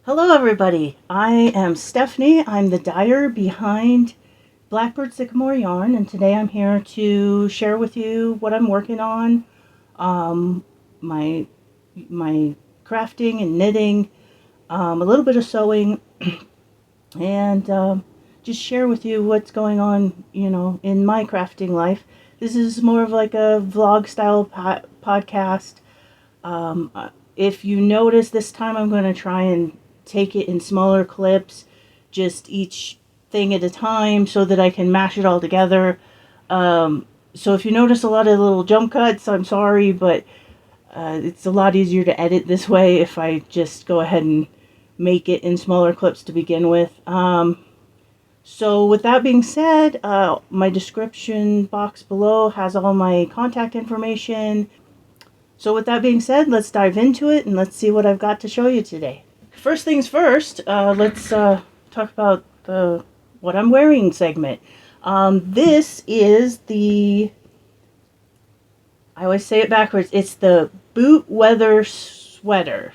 Hello everybody, I am Stephanie. I'm the dyer behind Blackbird Sycamore Yarn, and today I'm here to share with you what I'm working on, my crafting and knitting, a little bit of sewing, and just share with you what's going on, in my crafting life. This is more of like a vlog style podcast. If you notice, this time I'm going to try and take it in smaller clips, just each thing at a time, so that I can mash it all together. So if you notice a lot of little jump cuts, I'm sorry, but it's a lot easier to edit this way if I just go ahead and make it in smaller clips to begin with. So with that being said, my description box below has all my contact information. So with that being said, let's dive into it and let's see what I've got to show you today. First things first, let's talk about the what I'm wearing segment. This is the, I always say it backwards, it's the boot weather sweater.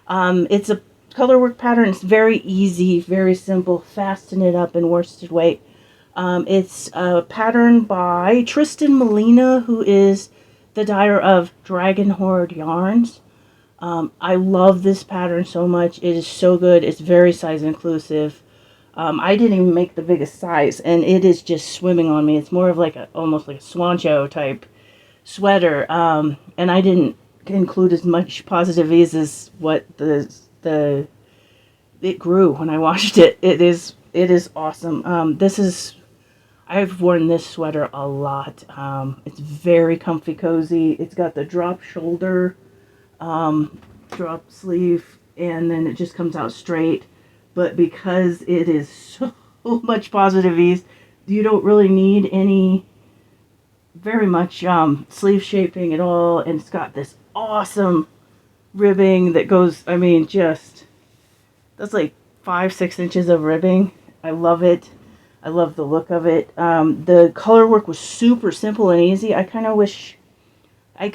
It's a colorwork pattern. It's very easy, very simple, fast to knit up in worsted weight. It's a pattern by Trysten Molina, who is the dyer of Hoard yarns. I love this pattern so much. It is so good. It's very size inclusive. I didn't even make the biggest size, and it is just swimming on me. It's more of like almost like a swancho type sweater. And I didn't include as much positive ease as what it grew when I washed it. It is awesome. I've worn this sweater a lot. It's very comfy, cozy. It's got the drop shoulder, drop sleeve, and then it just comes out straight. But because it is so much positive ease, you don't really need very much sleeve shaping at all. And it's got this awesome ribbing that goes, that's like 5-6 inches of ribbing. I love it. I love the look of it. The color work was super simple and easy. I kind of wish I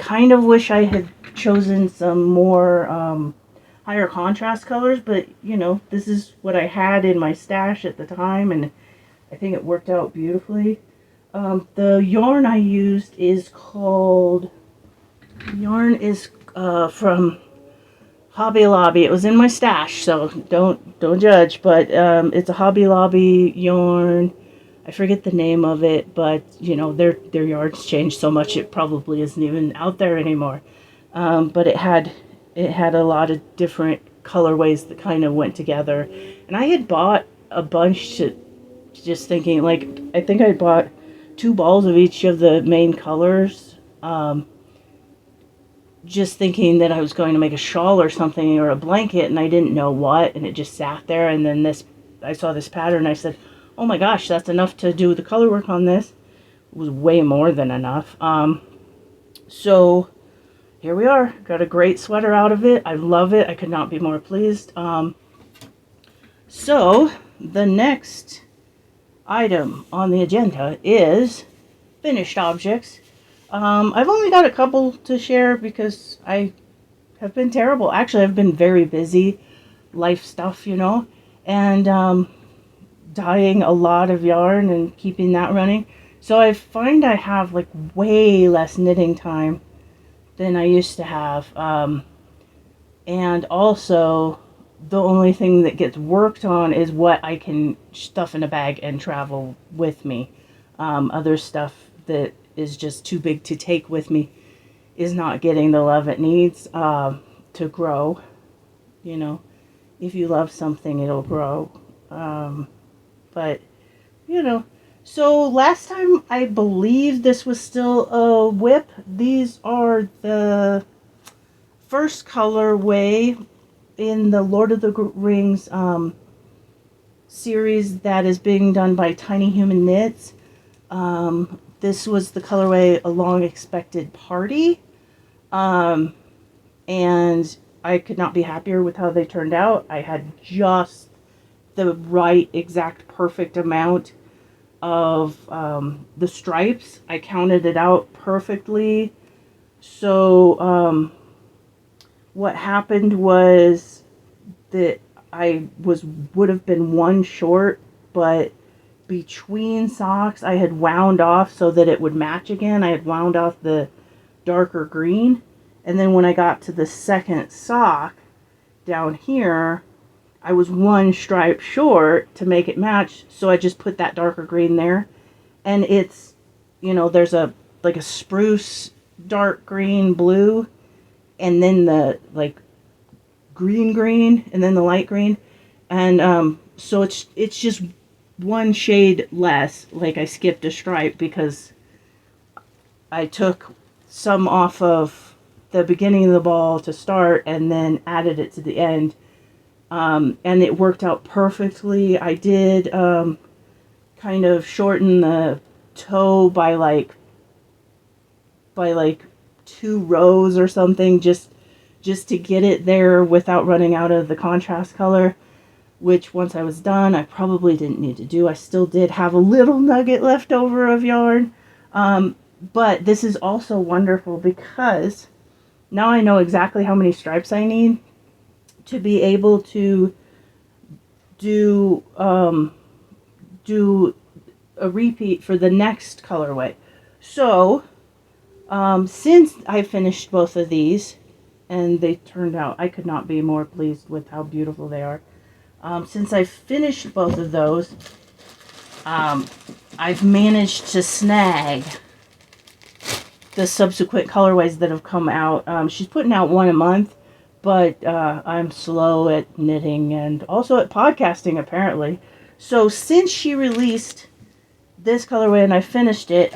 had chosen some more higher contrast colors, but this is what I had in my stash at the time, and I think it worked out beautifully. The yarn I used is from Hobby Lobby. It was in my stash, so don't judge, but it's a Hobby Lobby yarn. I forget the name of it, but their yarns changed so much it probably isn't even out there anymore. But it had a lot of different colorways that kind of went together, and I had bought a bunch just thinking, like, I think I bought 2 balls of each of the main colors, just thinking that I was going to make a shawl or something, or a blanket, and I didn't know what, and it just sat there. And then I saw this pattern, I said, oh my gosh, that's enough to do the color work on this. It was way more than enough. So here we are, got a great sweater out of it. I love it. I could not be more pleased. So the next item on the agenda is finished objects. I've only got a couple to share because I have been terrible. Actually, I've been very busy, life stuff, and dyeing a lot of yarn and keeping that running. So I find I have like way less knitting time than I used to have. And also, the only thing that gets worked on is what I can stuff in a bag and travel with me. Other stuff that is just too big to take with me is not getting the love it needs to grow. If you love something, it'll grow. But so last time I believe this was still a whip. These are the first colorway in the Lord of the Rings series that is being done by Tiny Human Knits. This was the colorway A Long Expected Party, and I could not be happier with how they turned out. I had just the right exact perfect amount of the stripes. I counted it out perfectly. So what happened was that I would have been one short, but between socks I had wound off so that it would match again. I had wound off the darker green, and then when I got to the second sock down here, I was one stripe short to make it match, so I just put that darker green there. And it's, there's a like a spruce dark green blue, and then the like green, and then the light green, and so it's just one shade less. Like, I skipped a stripe because I took some off of the beginning of the ball to start and then added it to the end, and it worked out perfectly. I did kind of shorten the toe by like 2 rows or something, just to get it there without running out of the contrast color, which once I was done, I probably didn't need to do. I still did have a little nugget left over of yarn. But this is also wonderful because now I know exactly how many stripes I need to be able to do a repeat for the next colorway. So, since I finished both of these, and they turned out, I could not be more pleased with how beautiful they are. Since I finished both of those, I've managed to snag the subsequent colorways that have come out. She's putting out one a month, but I'm slow at knitting and also at podcasting, apparently. So since she released this colorway and I finished it,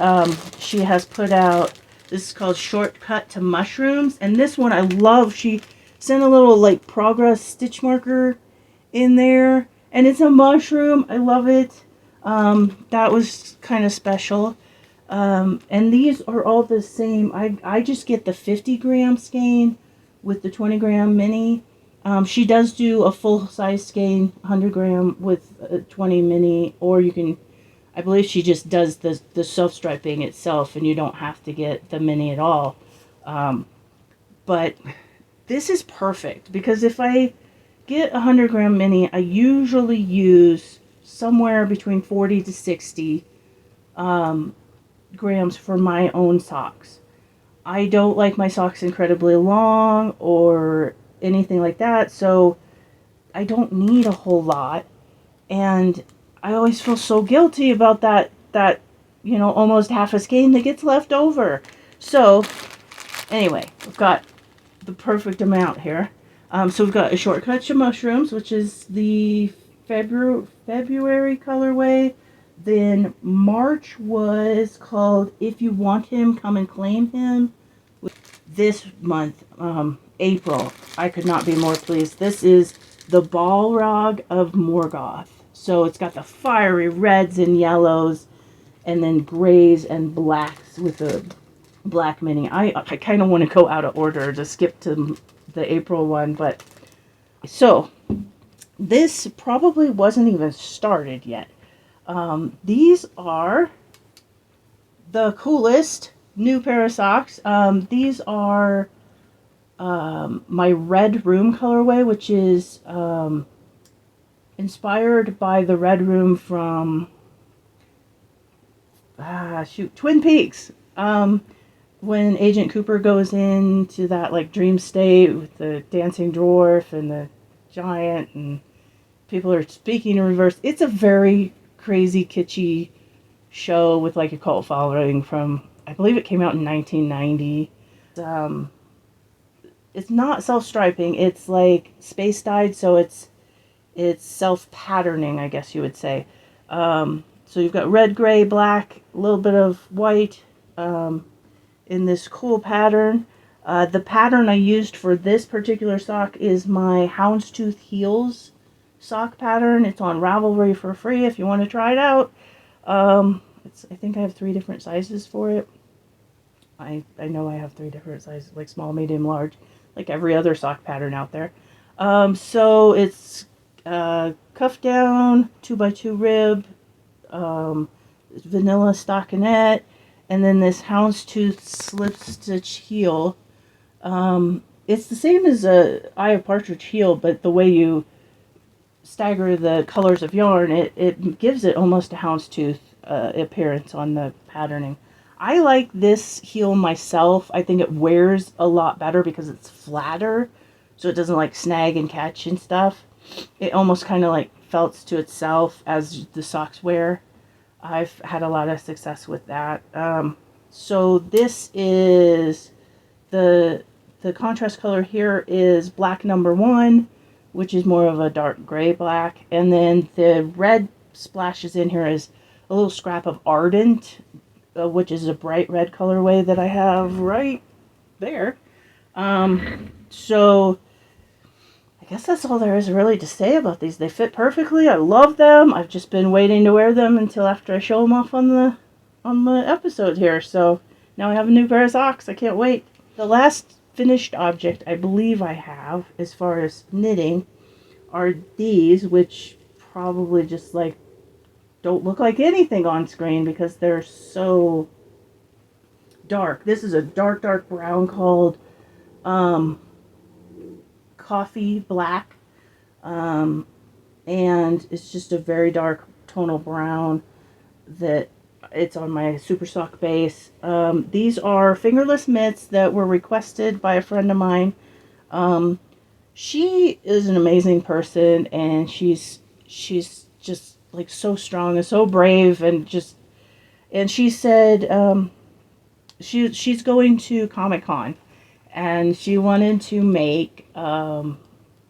she has put out, this is called Shortcut to Mushrooms, and this one I love. She sent a little like progress stitch marker in there, and it's a mushroom. I love it. That was kind of special. And these are all the same. I just get the 50 gram skein with the 20 gram mini. She does do a full size skein, 100 gram with a 20 mini, or you can, I believe she just does the self-striping itself, and you don't have to get the mini at all. But this is perfect because if I get a 100 gram mini, I usually use somewhere between 40 to 60 grams for my own socks. I don't like my socks incredibly long or anything like that, so I don't need a whole lot. And I always feel so guilty about that almost half a skein that gets left over. So anyway, we've got the perfect amount here. So we've got a Shortcut to Mushrooms, which is the February colorway. Then March was called If You Want Him, Come and Claim Him. This month, April, I could not be more pleased. This is the Balrog of Morgoth. So it's got the fiery reds and yellows, and then grays and blacks with a black mini. I kind of want to go out of order to skip to the April one, but so this probably wasn't even started yet. These are the coolest new pair of socks. These are my Red Room colorway, which is inspired by the Red Room from Twin Peaks. When Agent Cooper goes into that like dream state with the dancing dwarf and the giant and people are speaking in reverse. It's a very crazy kitschy show with like a cult following from, I believe it came out in 1990. It's not self-striping, it's like space-dyed, so it's self-patterning, I guess you would say. So you've got red, gray, black, a little bit of white in this cool pattern. The pattern I used for this particular sock is my Houndstooth Heels sock pattern. It's on Ravelry for free if you want to try it out. I think I have 3 different sizes for it. I know I have 3 different sizes, like small, medium, large, like every other sock pattern out there. So it's cuff down, 2x2 rib, vanilla stockinette, and then this houndstooth slip stitch heel. It's the same as a Eye of Partridge heel, but the way you stagger the colors of yarn, it gives it almost a houndstooth appearance on the patterning. I like this heel myself. I think it wears a lot better because it's flatter, so it doesn't like snag and catch and stuff. It almost kind of like felts to itself as the socks wear. I've had a lot of success with that. So this is the contrast color here is black #1, which is more of a dark gray black, and then the red splashes in here is a little scrap of Ardent, which is a bright red colorway that I have right there. So I guess that's all there is really to say about these. They fit perfectly. I love them. I've just been waiting to wear them until after I show them off on the episode here. So now I have a new pair of socks. I can't wait. The last finished object I believe I have as far as knitting are these, which probably just like don't look like anything on screen because they're so dark. This is a dark brown called coffee black, and it's just a very dark tonal brown that it's on my super sock base. These are fingerless mitts that were requested by a friend of mine. She is an amazing person, and she's just like so strong and so brave, and she said she's going to Comic-Con, and she wanted to make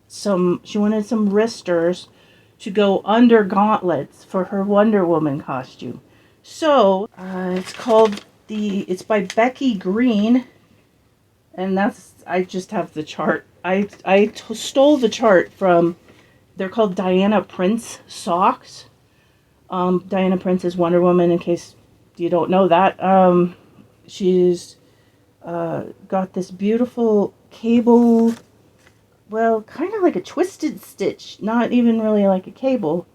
she wanted some wristers to go under gauntlets for her Wonder Woman costume. So it's by Becky Greene, and I just have the chart. I stole the chart from, they're called Diana Prince socks. Diana Prince is Wonder Woman, in case you don't know that. She's got this beautiful cable, well, kind of like a twisted stitch, not even really like a cable.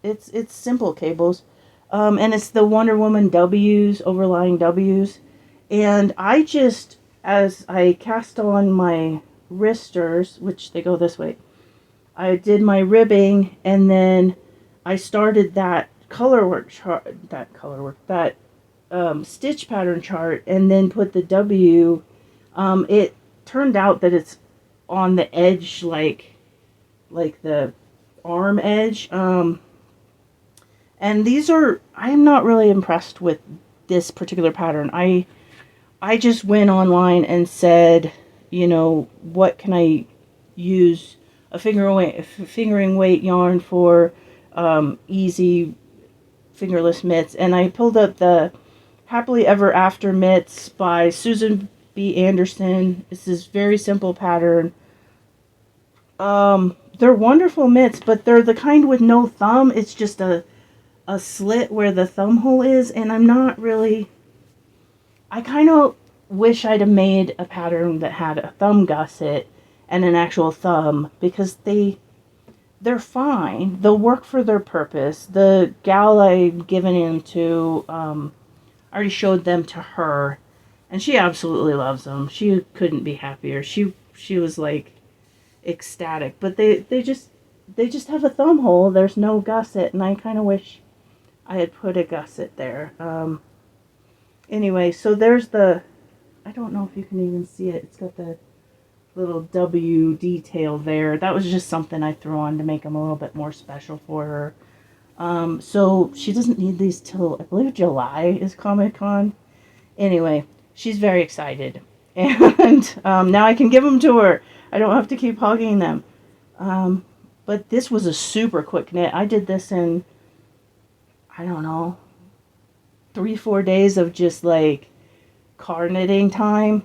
It's simple cables, and it's the Wonder Woman W's, overlying W's, and I just, as I cast on my wristers, which they go this way, I did my ribbing, and then I started that stitch pattern chart, and then put the W. It turned out that it's on the edge, like the arm edge. And these are, I am not really impressed with this particular pattern. I just went online and said, what can I use a fingering weight yarn for easy fingerless mitts, and I pulled up the Happily Ever After mitts by Susan B. Anderson. This is very simple pattern. They're wonderful mitts, but they're the kind with no thumb. It's just a slit where the thumb hole is, and I'm not really, I kind of wish I'd have made a pattern that had a thumb gusset and an actual thumb, because they're fine. They'll work for their purpose. The gal I'd given them to, I already showed them to her, and she absolutely loves them. She couldn't be happier. She was like ecstatic. But they just have a thumb hole. There's no gusset, and I kind of wish I had put a gusset there. Anyway, so there's I don't know if you can even see it. It's got the little W detail there. That was just something I threw on to make them a little bit more special for her. So she doesn't need these till, I believe, July is Comic-Con. Anyway, she's very excited. And now I can give them to her. I don't have to keep hogging them. But this was a super quick knit. I did this in, I don't know, 3-4 days of just like car knitting time.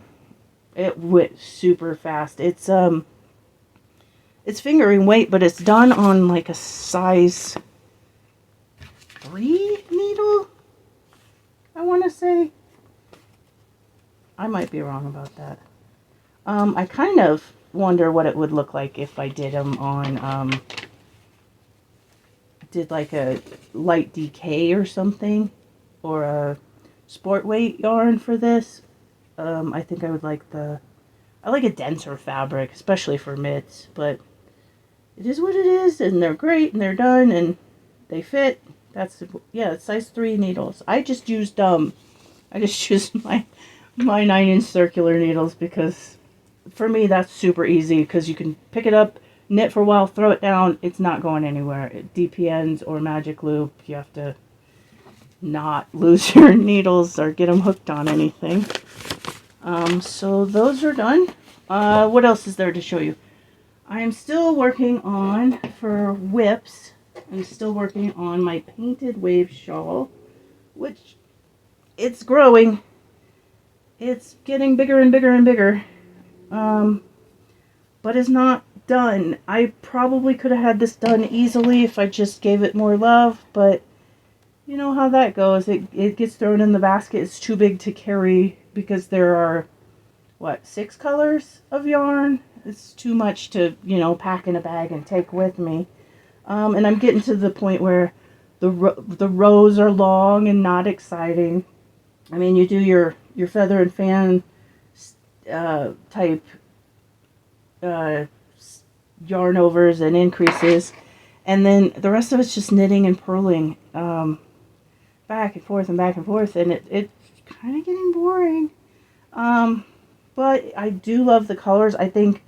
It went super fast. It's fingering weight, but it's done on like a size 3 needle, I want to say. I might be wrong about that. I kind of wonder what it would look like if I did them on did like a light DK or something, or a sport weight yarn for this, I think I would like I like a denser fabric, especially for mitts, but it is what it is, and they're great, and they're done, and they fit. Yeah, it's size 3 needles. I just used my 9-inch circular needles because for me that's super easy, because you can pick it up, knit for a while, throw it down, it's not going anywhere. DPNs or magic loop, you have to not lose your needles or get them hooked on anything. So those are done. What else is there to show you? I am still working on, for whips, I'm still working on my painted wave shawl, which it's growing. It's getting bigger and bigger and bigger. But it's not done. I probably could have had this done easily if I just gave it more love, but you know how that goes. It gets thrown in the basket. It's too big to carry because there are, 6 colors of yarn? It's too much to, pack in a bag and take with me. And I'm getting to the point where the rows are long and not exciting. I mean, you do your feather and fan type yarn overs and increases, and then the rest of it's just knitting and purling back and forth, and it's kind of getting boring. But I do love the colors. I think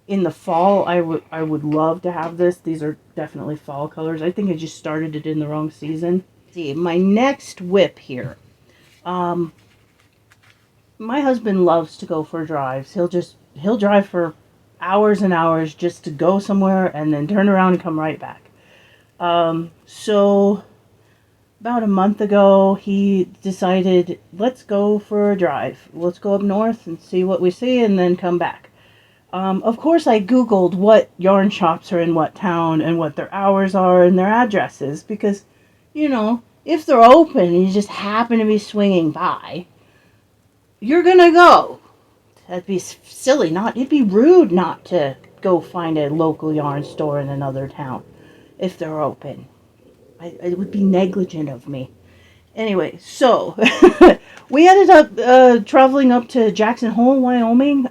in the fall I would love to have this. These are definitely fall colors. I think I just started it in the wrong season. See, my next whip here. My husband loves to go for drives. He'll drive for hours and hours just to go somewhere and then turn around and come right back. So about a month ago, he decided, let's go for a drive. Let's go up north and see what we see and then come back. Of course, I Googled what yarn shops are in what town and what their hours are and their addresses, because, if they're open and you just happen to be swinging by, you're gonna go. That'd be silly, it'd be rude not to go find a local yarn store in another town if they're open. It would be negligent of me. Anyway, so we ended up traveling up to Jackson Hole, Wyoming.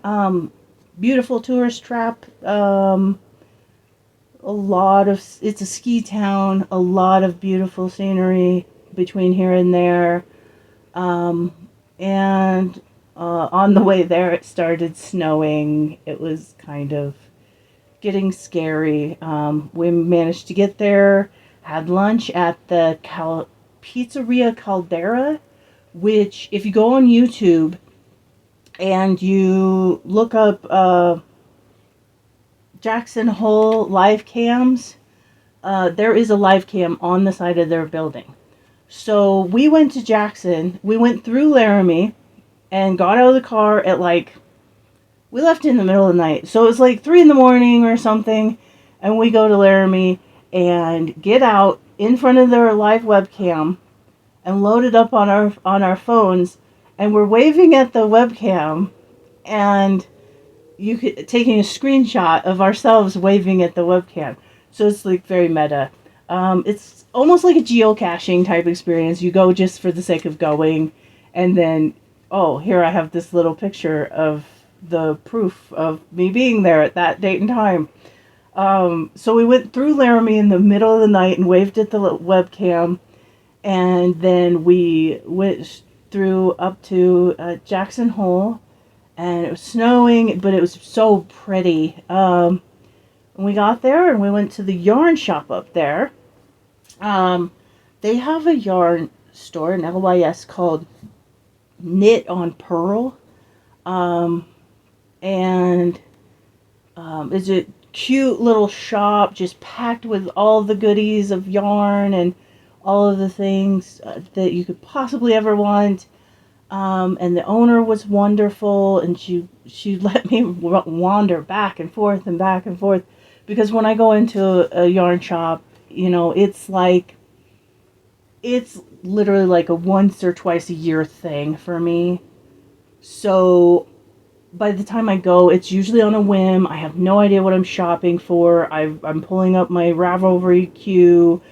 Beautiful tourist trap. It's a ski town, a lot of beautiful scenery between here and there. And on the way there, it started snowing. It was kind of getting scary. We managed to get there, had lunch at the Pizzeria Caldera, which, if you go on YouTube and you look up Jackson Hole live cams, there is a live cam on the side of their building. So we went to Jackson, we went through Laramie, and got out of the car at we left in the middle of the night. So it was 3 a.m. or something, and we go to Laramie and get out in front of their live webcam and load it up on our phones, and we're waving at the webcam and taking a screenshot of ourselves waving at the webcam. So it's very meta. It's almost like a geocaching type experience. You go just for the sake of going, and then, oh, here I have this little picture of the proof of me being there at that date and time. So we went through Laramie in the middle of the night and waved at the webcam, and then we went through up to Jackson Hole, and it was snowing, but it was so pretty. We got there and we went to the yarn shop up there. They have a yarn store in LYS called Knit on Pearl, and it's a cute little shop just packed with all the goodies of yarn and all of the things that you could possibly ever want. And the owner was wonderful, and she let me wander back and forth, because when I go into a yarn shop, it's literally a once or twice a year thing for me. So by the time I go, it's usually on a whim. I have no idea what I'm shopping for. I'm pulling up my Ravelry queue,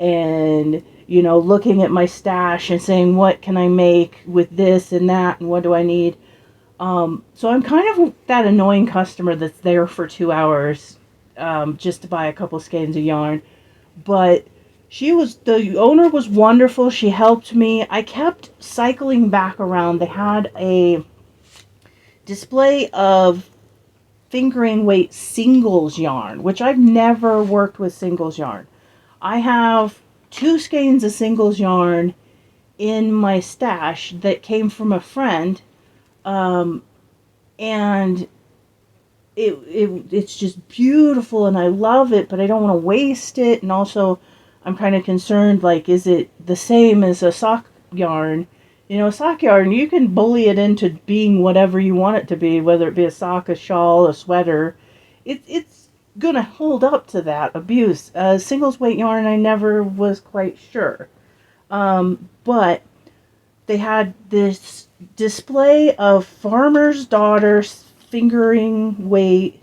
and, you know, looking at my stash and saying, what can I make with this and that, and what do I need? So I'm kind of that annoying customer that's there for 2 hours just to buy a couple skeins of yarn. But the owner was wonderful. She helped me. I kept cycling back around. They had a display of fingering weight singles yarn, which I've never worked with singles yarn. I have 2 skeins of singles yarn in my stash that came from a friend, and it's just beautiful, and I love it, but I don't want to waste it. And also, I'm kind of concerned, like, is it the same as a sock yarn? You know, a sock yarn, you can bully it into being whatever you want it to be, whether it be a sock, a shawl, a sweater. It's going to hold up to that abuse. Singles weight yarn, I never was quite sure. But they had this display of farmer's daughters fingering weight.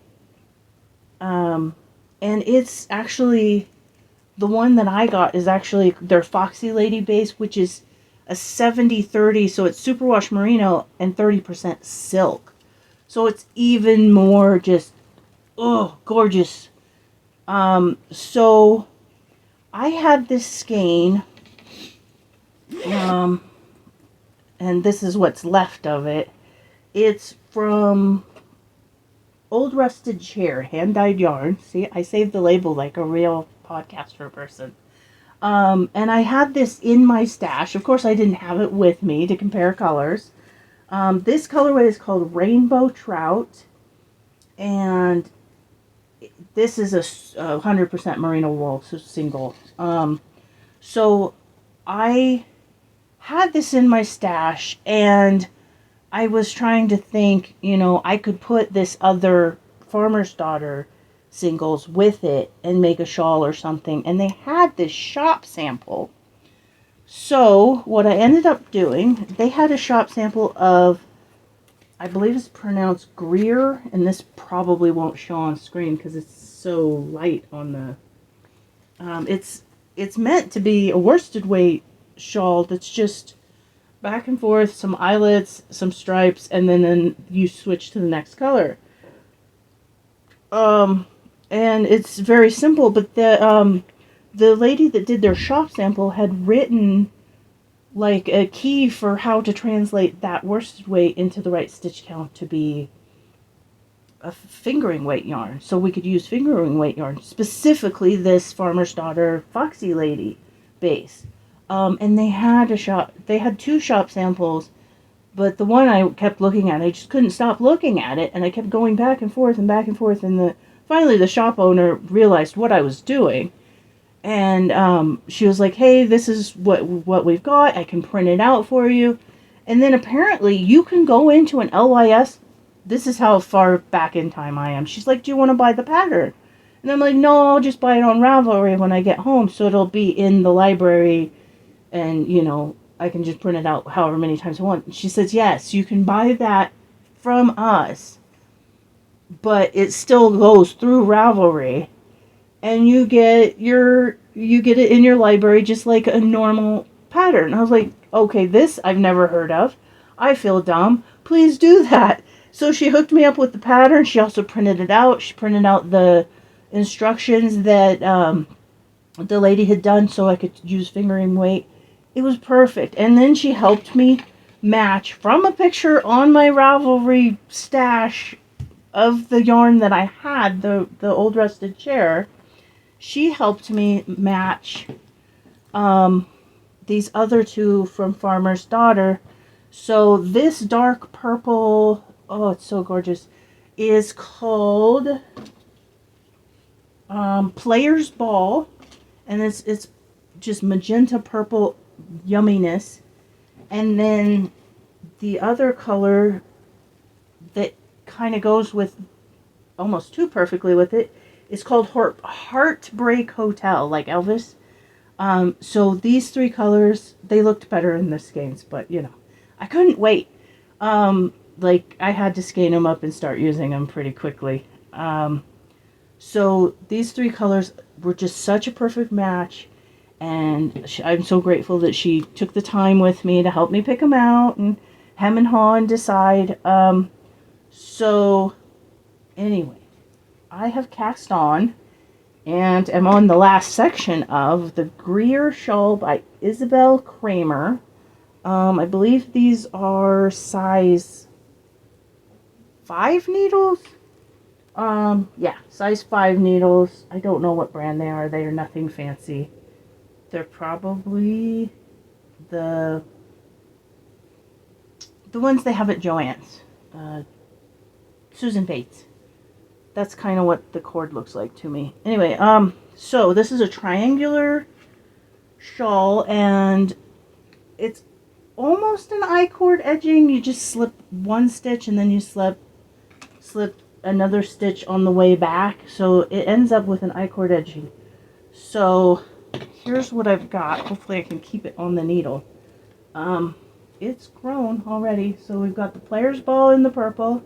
And it's actually, the one that I got is actually their Foxy Lady base, which is a 70-30, so it's superwash merino and 30% silk. So it's even more just, gorgeous. So I had this skein, and this is what's left of it. It's from Old Rusted Chair, hand-dyed yarn. See, I saved the label like a real podcaster person. And I had this in my stash. Of course, I didn't have it with me to compare colors. This colorway is called Rainbow Trout. And this is a 100% merino wool, so single. So I had this in my stash, and I was trying to think, you know, I could put this other farmer's daughter singles with it and make a shawl or something. And they had this shop sample. So what I ended up doing, they had a shop sample of, I believe it's pronounced Greer, and this probably won't show on screen because it's so light on the, it's meant to be a worsted weight shawl that's just back and forth, some eyelets, some stripes, and then you switch to the next color. And it's very simple, but the lady that did their shop sample had written like a key for how to translate that worsted weight into the right stitch count to be a fingering weight yarn. So we could use fingering weight yarn, specifically this Farmer's Daughter Foxy Lady base. And they had 2 shop samples, but the one I kept looking at, I just couldn't stop looking at it, and I kept going back and forth, and finally the shop owner realized what I was doing, and she was like, hey, this is what we've got, I can print it out for you. And then apparently you can go into an LYS, this is how far back in time I am. She's like, do you want to buy the pattern? And I'm like, no, I'll just buy it on Ravelry when I get home, so it'll be in the library, and, you know, I can just print it out however many times I want. And she says, yes, you can buy that from us, but it still goes through Ravelry, and you get it in your library just like a normal pattern. I was like, okay, this I've never heard of. I feel dumb. Please do that. So she hooked me up with the pattern. She also printed it out. She printed out the instructions that the lady had done so I could use fingering weight. It was perfect. And then she helped me match from a picture on my Ravelry stash of the yarn that I had, the Old Rusted Chair. She helped me match these other 2 from Farmer's Daughter. So this dark purple, oh, it's so gorgeous, is called Player's Ball, and it's just magenta purple yumminess. And then the other color that kind of goes with almost too perfectly with it is called Heartbreak Hotel, like Elvis. So these 3 colors, they looked better in the skeins, but you know, I couldn't wait. Like I had to skein them up and start using them pretty quickly. So these 3 colors were just such a perfect match. And I'm so grateful that she took the time with me to help me pick them out and hem and haw and decide. So anyway, I have cast on and am on the last section of the Greer Shawl by Isabel Kramer. I believe these are size 5 needles. Yeah, size 5 needles. I don't know what brand they are. They are nothing fancy. They're probably the ones they have at Joann's. Susan Bates. That's kind of what the cord looks like to me. Anyway, so this is a triangular shawl, and it's almost an I-cord edging. You just slip one stitch, and then you slip another stitch on the way back, so it ends up with an I-cord edging. So here's what I've got. Hopefully I can keep it on the needle. It's grown already. So we've got the player's ball in the purple,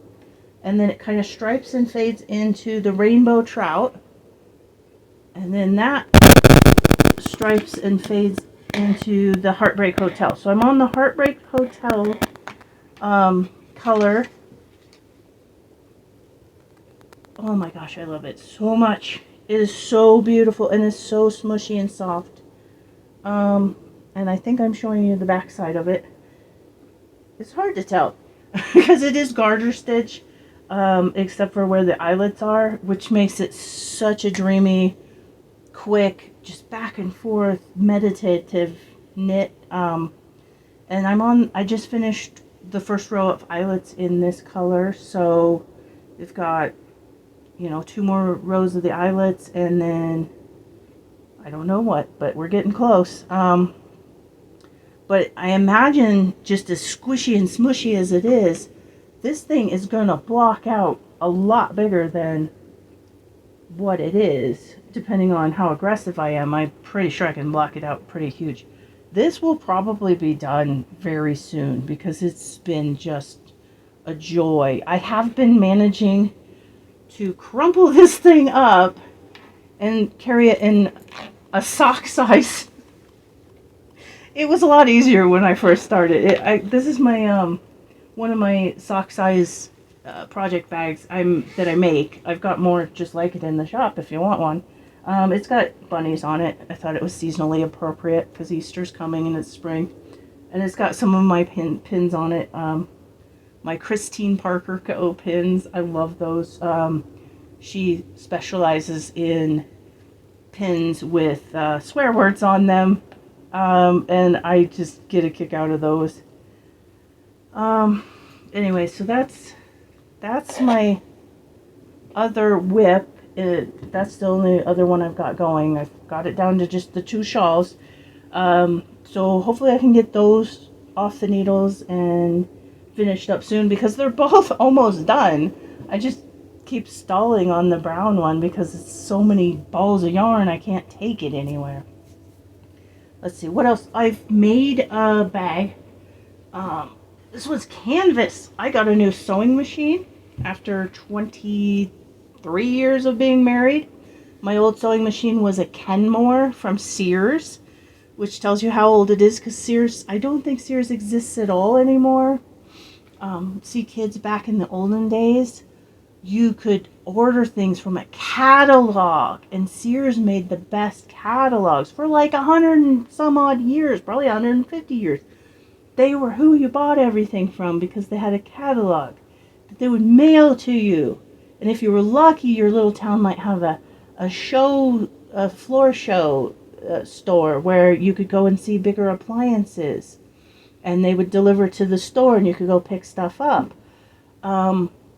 and then it kind of stripes and fades into the rainbow trout, and then that stripes and fades into the Heartbreak Hotel. So I'm on the Heartbreak Hotel color. Oh my gosh, I love it so much. It is so beautiful, and it's so smushy and soft. And I think I'm showing you the back side of it. It's hard to tell because it is garter stitch, except for where the eyelets are, which makes it such a dreamy, quick, just back and forth, meditative knit. And I just finished the first row of eyelets in this color, so we've got, 2 more rows of the eyelets, and then I don't know what, but we're getting close. But I imagine, just as squishy and smushy as it is, this thing is going to block out a lot bigger than what it is, depending on how aggressive I am. I'm pretty sure I can block it out pretty huge. This will probably be done very soon because it's been just a joy. I have been managing to crumple this thing up and carry it in a sock size. It was a lot easier when I first started. This is my one of my sock size project bags that I make. I've got more just like it in the shop if you want one. It's got bunnies on it. I thought it was seasonally appropriate because Easter's coming and it's spring. And it's got some of my pins on it. My Christine Parker K.O. pins. I love those. She specializes in pins with swear words on them. And I just get a kick out of those. Anyway, so that's my other whip. That's the only other one I've got going. I've got it down to just the 2 shawls. So hopefully I can get those off the needles and finished up soon because they're both almost done. I just keep stalling on the brown one because it's so many balls of yarn I can't take it anywhere. Let's see, what else? I've made a bag. This was canvas. I got a new sewing machine after 23 years of being married. My old sewing machine was a Kenmore from Sears, which tells you how old it is because Sears, I don't think Sears exists at all anymore. See, kids, back in the olden days, you could order things from a catalog, and Sears made the best catalogs for like 100 and some odd years, probably 150 years. They were who you bought everything from because they had a catalog that they would mail to you. And if you were lucky, your little town might have a floor show store where you could go and see bigger appliances, and they would deliver to the store and you could go pick stuff up.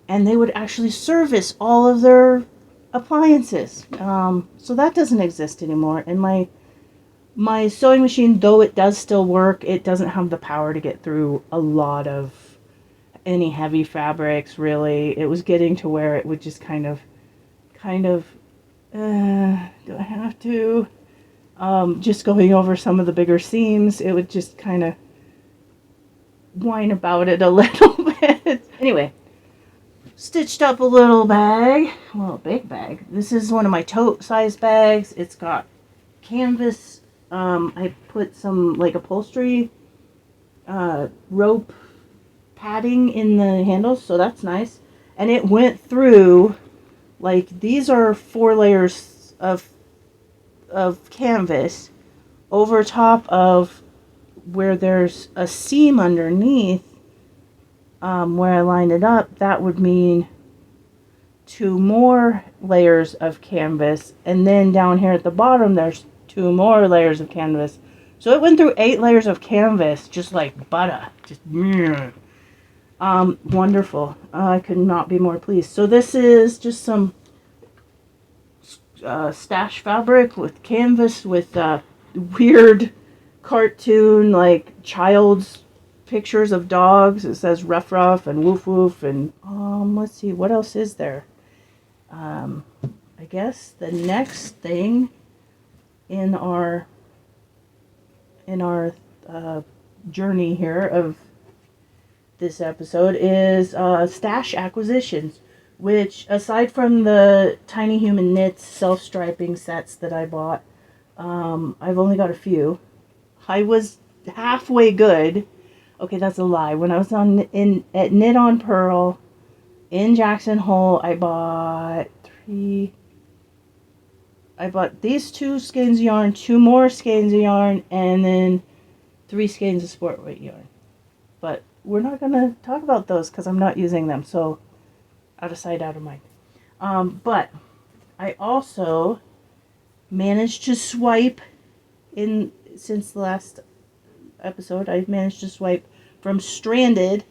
And they would actually service all of their appliances. So that doesn't exist anymore. And my sewing machine, though it does still work, it doesn't have the power to get through a lot of any heavy fabrics, really. It was getting to where it would just kind of, do I have to? Just going over some of the bigger seams, it would just kind of whine about it a little bit. Anyway, stitched up a little bag, well, a big bag. This is one of my tote size bags. It's got canvas I put some like upholstery rope padding in the handles, so that's nice. And it went through, like, these are 4 layers of canvas over top of where there's a seam underneath. Where I lined it up, that would mean 2 more layers of canvas, and then down here at the bottom there's 2 more layers of canvas. So it went through 8 layers of canvas, just like butter. Just wonderful. I could not be more pleased. So this is just some stash fabric with canvas with weird cartoon, like, child's pictures of dogs. It says Ruff Ruff and Woof Woof, and let's see, what else is there? I guess the next thing in our journey here of this episode is stash acquisitions, which, aside from the Tiny Human Knits self-striping sets that I bought, I've only got a few. I was halfway good. Okay, that's a lie. When I was at Knit on Pearl in Jackson Hole, I bought these 2 skeins of yarn, 2 more skeins of yarn, and then 3 skeins of sport weight yarn. But we're not going to talk about those because I'm not using them, so out of sight, out of mind. But I also managed to swipe since the last episode. I've managed to swipe from Stranded,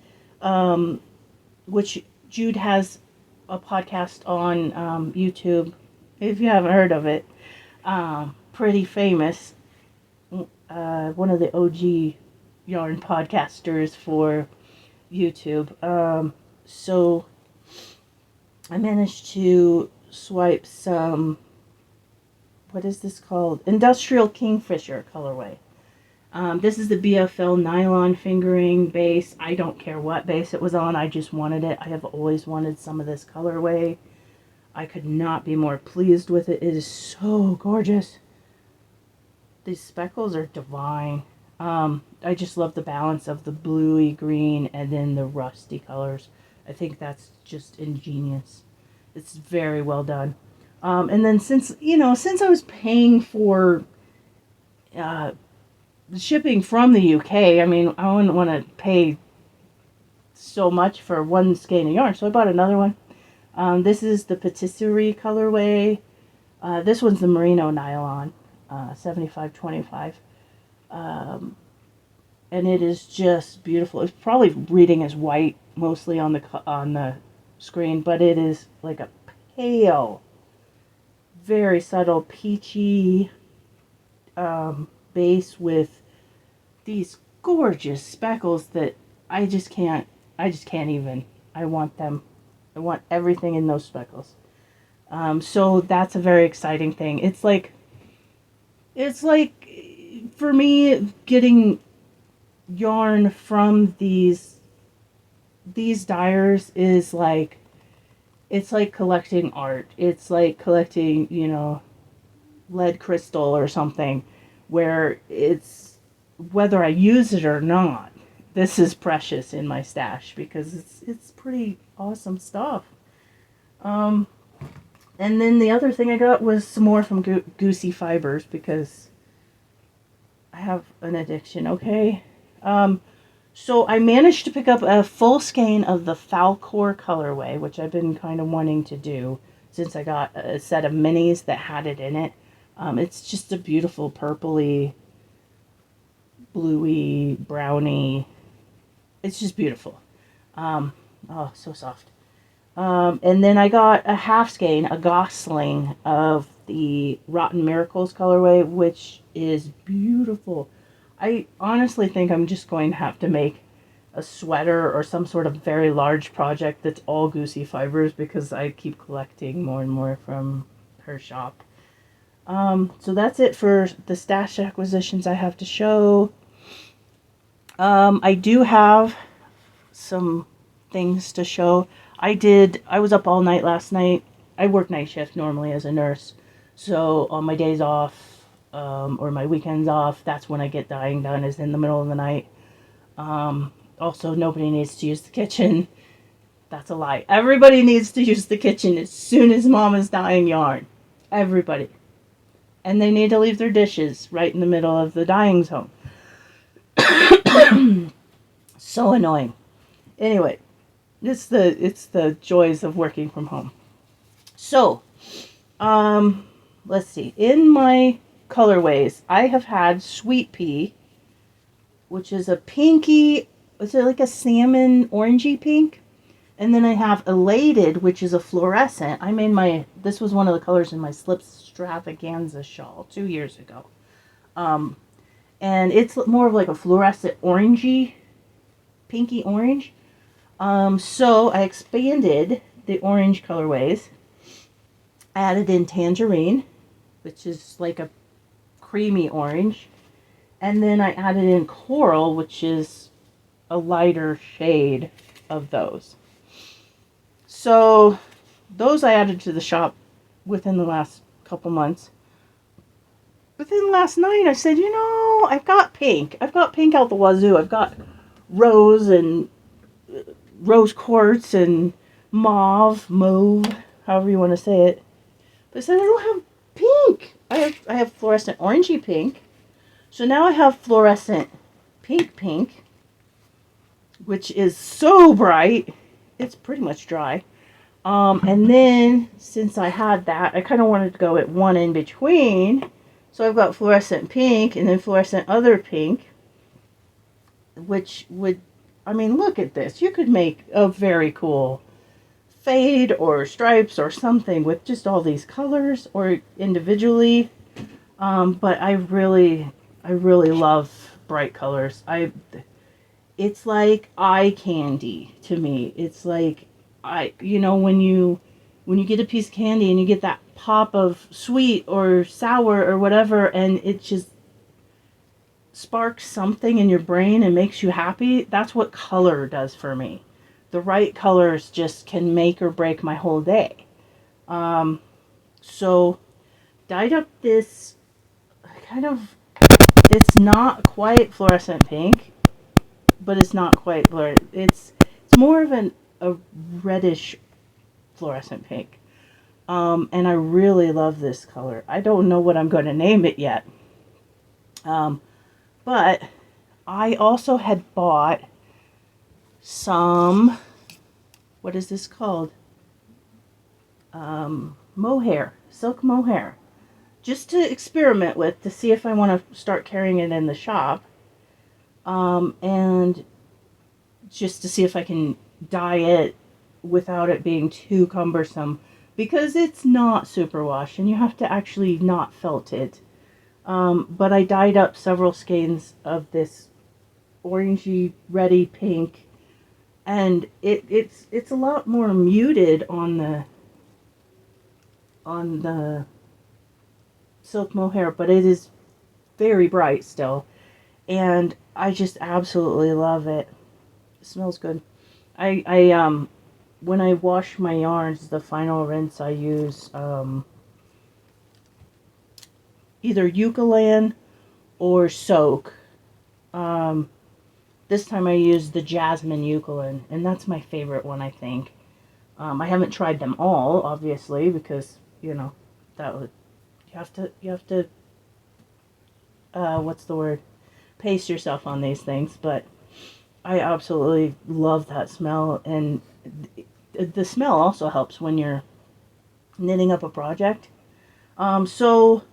which Jude has a podcast on YouTube, if you haven't heard of it. Pretty famous. One of the OG yarn podcasters for YouTube. So I managed to swipe some, what is this called? Industrial Kingfisher colorway. This is the BFL nylon fingering base. I don't care what base it was on. I just wanted it. I have always wanted some of this colorway. I could not be more pleased with it. It is so gorgeous. These speckles are divine. I just love the balance of the bluey green and then the rusty colors. I think that's just ingenious. It's very well done. And then since I was paying for shipping from the UK, I mean, I wouldn't want to pay so much for 1 skein of yarn, so I bought another one. This is the patisserie colorway. This one's the merino nylon, 75-25. And it is just beautiful. It's probably reading as white mostly on the screen, but it is like a pale, very subtle peachy base with these gorgeous speckles that I just can't even. I want them. I want everything in those speckles. So that's a very exciting thing. It's like for me, getting yarn from these dyers is like, it's like collecting art. It's like collecting, lead crystal or something, where it's, whether I use it or not, this is precious in my stash because it's pretty awesome stuff. And then the other thing I got was some more from Goosey Fibers because I have an addiction, okay? So I managed to pick up a full skein of the Falcor colorway, which I've been kind of wanting to do since I got a set of minis that had it in it. It's just a beautiful purpley, bluey, browny. It's just beautiful. Oh, so soft. And then I got a half skein, a gosling of the Rotten Miracles colorway, which is beautiful. I honestly think I'm just going to have to make a sweater or some sort of very large project that's all Goosey Fibers because I keep collecting more and more from her shop. So that's it for the stash acquisitions I have to show. I do have some things to show. I was up all night last night. I work night shift normally as a nurse. So on my days off, or my weekends off. That's when I get dyeing done, is in the middle of the night. Also, nobody needs to use the kitchen. That's a lie. Everybody needs to use the kitchen as soon as mom is dyeing yarn. Everybody. And they need to leave their dishes right in the middle of the dyeing zone. So annoying. Anyway, it's the joys of working from home. So, let's see. In my colorways, I have had Sweet Pea, which is a pinky, is it like a salmon orangey pink? And then I have Elated, which is a fluorescent. This was one of the colors in my Slipstravaganza shawl 2 years ago. And it's more of like a fluorescent orangey, pinky orange. So I expanded the orange colorways, added in Tangerine, which is like a creamy orange. And then I added in Coral, which is a lighter shade of those. So those I added to the shop within the last couple months. Within last night, I said, I've got pink. I've got pink out the wazoo. I've got rose and rose quartz and mauve, however you want to say it. But I said, I don't have pink. I have fluorescent orangey pink. So now I have fluorescent pink, which is so bright. It's pretty much dry. And then, since I had that, I kind of wanted to go at one in between. So I've got fluorescent pink and then fluorescent other pink, which would, look at this. You could make a very cool fade or stripes or something with just all these colors or individually. But I really love bright colors. It's like eye candy to me. It's like, when you get a piece of candy and you get that pop of sweet or sour or whatever, and it just sparks something in your brain and makes you happy, that's what color does for me. The right colors just can make or break my whole day. So dyed up this it's not quite fluorescent pink, but it's not quite blurred. It's more of a reddish fluorescent pink. And I really love this color. I don't know what I'm going to name it yet. But I also had bought some, what is this called? Mohair, silk mohair. Just to experiment with, to see if I want to start carrying it in the shop. And just to see if I can dye it without it being too cumbersome, because it's not superwash and you have to actually not felt it. But I dyed up several skeins of this orangey reddy pink, and it's a lot more muted on the silk mohair, but it is very bright still, and I just absolutely love it. It smells good. I when I wash my yarns, the final rinse, I use either Eucalan or Soak. This time I used the Jasmine Eucalan, and that's my favorite one, I think. I haven't tried them all, obviously, because that would you have to what's the word? Pace yourself on these things, but I absolutely love that smell, and the smell also helps when you're knitting up a project. So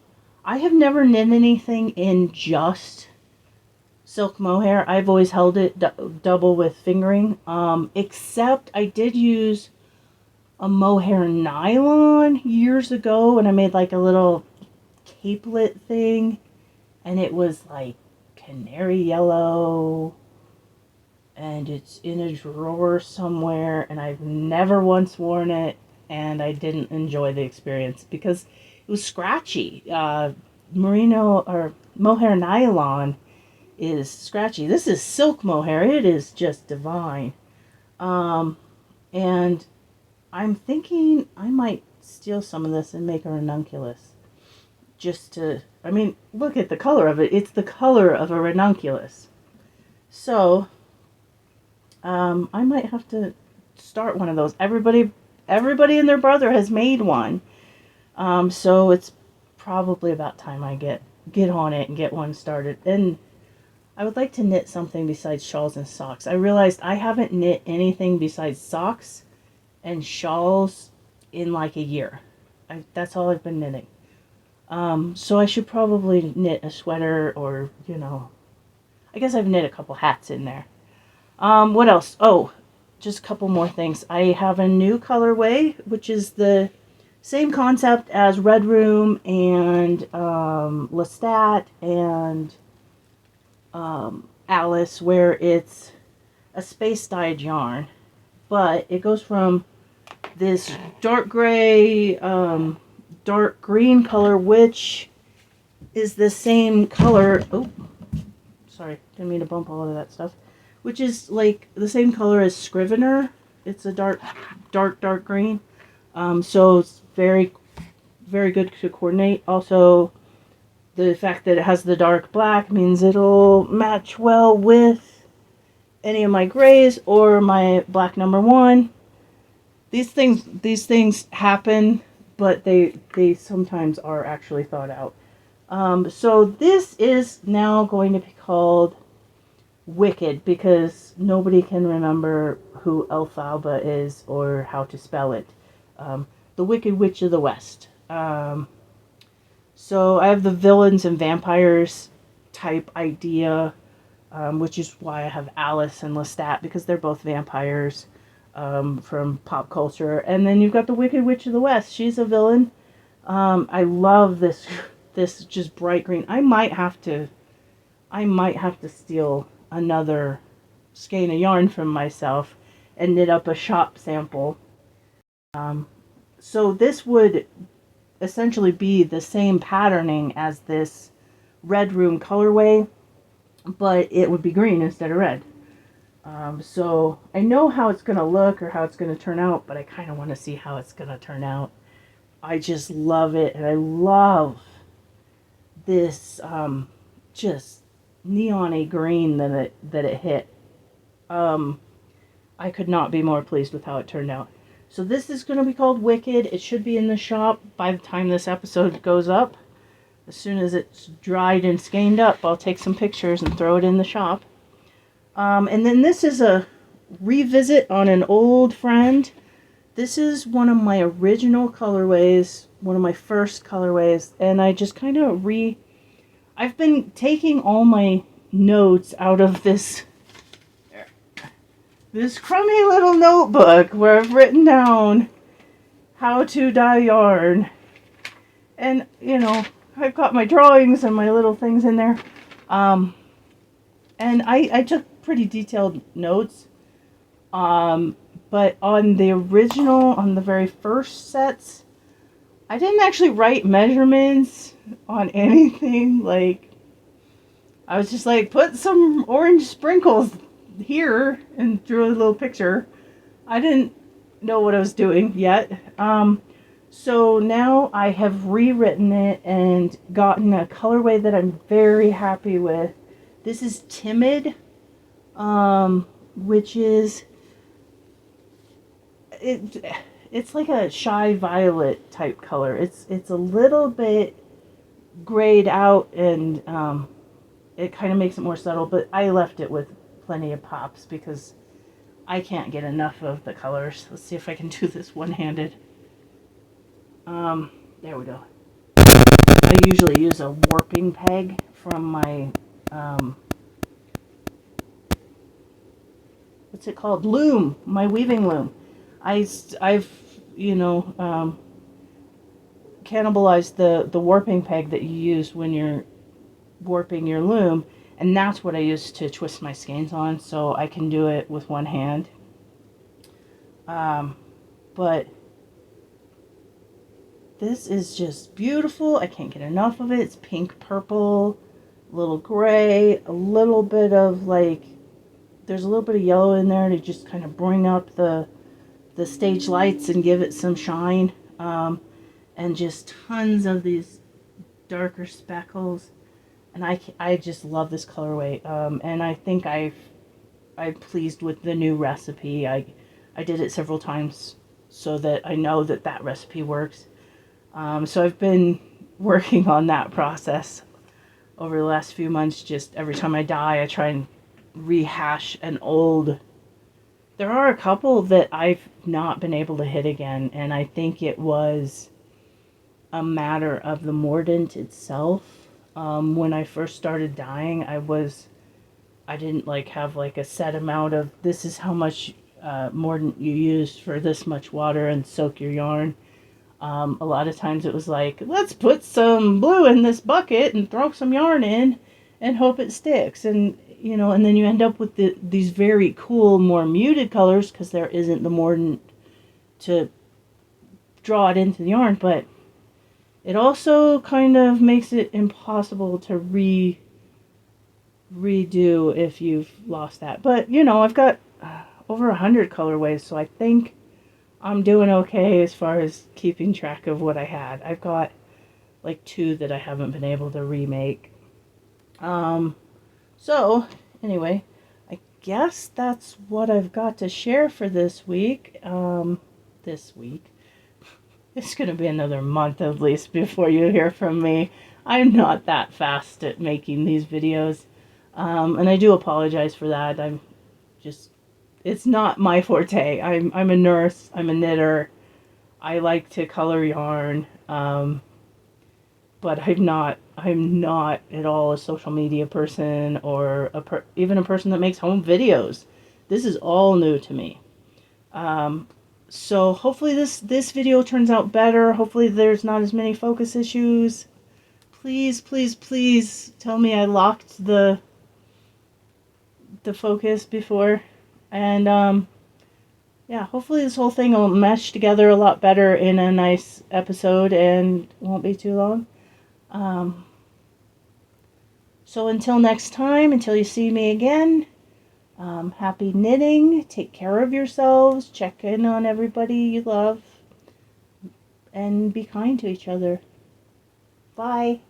I have never knit anything in just silk mohair. I've always held it double with fingering, except I did use a mohair nylon years ago, and I made like a little capelet thing, and it was like canary yellow, and it's in a drawer somewhere, and I've never once worn it, and I didn't enjoy the experience because it was scratchy. Merino or mohair nylon is scratchy. This is silk mohair. It is just divine. And I'm thinking I might steal some of this and make a ranunculus. just to, I mean, look at the color of it. It's the color of a ranunculus. So, I might have to start one of those. Everybody and their brother has made one. So it's probably about time I get on it and get one started. And I would like to knit something besides shawls and socks. I realized I haven't knit anything besides socks and shawls in like a year. That's all I've been knitting. So I should probably knit a sweater, or, you know, I guess I've knit a couple hats in there. What else? Oh, just a couple more things. I have a new colorway, which is the same concept as Red Room and Lestat and Alice, where it's a space-dyed yarn. But it goes from this dark gray, dark green color, which is the same color. Oh, sorry, didn't mean to bump all of that stuff. Which is like the same color as Scrivener. It's a dark green. So it's very, very good to coordinate. Also, the fact that it has the dark black means it'll match well with any of my grays or my black #1. These things happen, but they sometimes are actually thought out. So this is now going to be called Wicked, because nobody can remember who Elphaba is or how to spell it. The Wicked Witch of the West. So I have the villains and vampires type idea, which is why I have Alice and Lestat, because they're both vampires from pop culture. And then you've got the Wicked Witch of the West. She's a villain. I love this just bright green. I might have to steal another skein of yarn from myself and knit up a shop sample. So this would essentially be the same patterning as this Red Room colorway, but it would be green instead of red. So I know how it's going to look or how it's going to turn out, but I kind of want to see how it's going to turn out. I just love it, and I love this just neon-y green that it hit. I could not be more pleased with how it turned out. So this is going to be called Wicked. It should be in the shop by the time this episode goes up. As soon as it's dried and skeined up, I'll take some pictures and throw it in the shop. And then this is a revisit on an old friend. This is one of my original colorways, one of my first colorways, and I just kind of I've been taking all my notes out of this crummy little notebook where I've written down how to dye yarn. And, you know, I've got my drawings and my little things in there. And I took pretty detailed notes. But on the original, on the very first sets, I didn't actually write measurements on anything. Like, I was just like, put some orange sprinkles here and drew a little picture. I didn't know what I was doing yet. So now I have rewritten it and gotten a colorway that I'm very happy with. This is Timid, which is it's like a shy violet type color. It's a little bit grayed out, and it kind of makes it more subtle, but I left it with plenty of pops because I can't get enough of the colors. Let's see if I can do this one-handed. There we go. I usually use a warping peg from my what's it called? Loom, my weaving loom. I've you know, cannibalized the warping peg that you use when you're warping your loom, and that's what I use to twist my skeins on, so I can do it with one hand. But this is just beautiful. I can't get enough of it. It's pink, purple, a little gray, a little bit of like, there's a little bit of yellow in there to just kind of bring up the stage lights and give it some shine. And just tons of these darker speckles. And I just love this colorway. And I think I'm pleased with the new recipe. I did it several times so that I know that that recipe works. So I've been working on that process over the last few months. Just every time I dye, I try and rehash an old. There are a couple that I've not been able to hit again, and I think it was a matter of the mordant itself. When I first started dyeing, I didn't have a set amount of this is how much mordant you use for this much water and soak your yarn. A lot of times it was like, let's put some blue in this bucket and throw some yarn in and hope it sticks. And, and then you end up with these very cool, more muted colors because there isn't the mordant to draw it into the yarn. But it also kind of makes it impossible to redo if you've lost that. But, I've got over 100 colorways, so I think I'm doing okay as far as keeping track of what I had. I've got 2 that I haven't been able to remake. So anyway, I guess that's what I've got to share for this week. This week. It's going to be another month at least before you hear from me. I'm not that fast at making these videos. And I do apologize for that. It's not my forte. I'm a nurse. I'm a knitter. I like to color yarn. But I'm not at all a social media person or even a person that makes home videos. This is all new to me. So hopefully this video turns out better. Hopefully there's not as many focus issues. Please, please, please tell me I locked the focus before. And yeah, hopefully this whole thing will mesh together a lot better in a nice episode and won't be too long. So until next time, until you see me again, happy knitting, take care of yourselves, check in on everybody you love, and be kind to each other. Bye.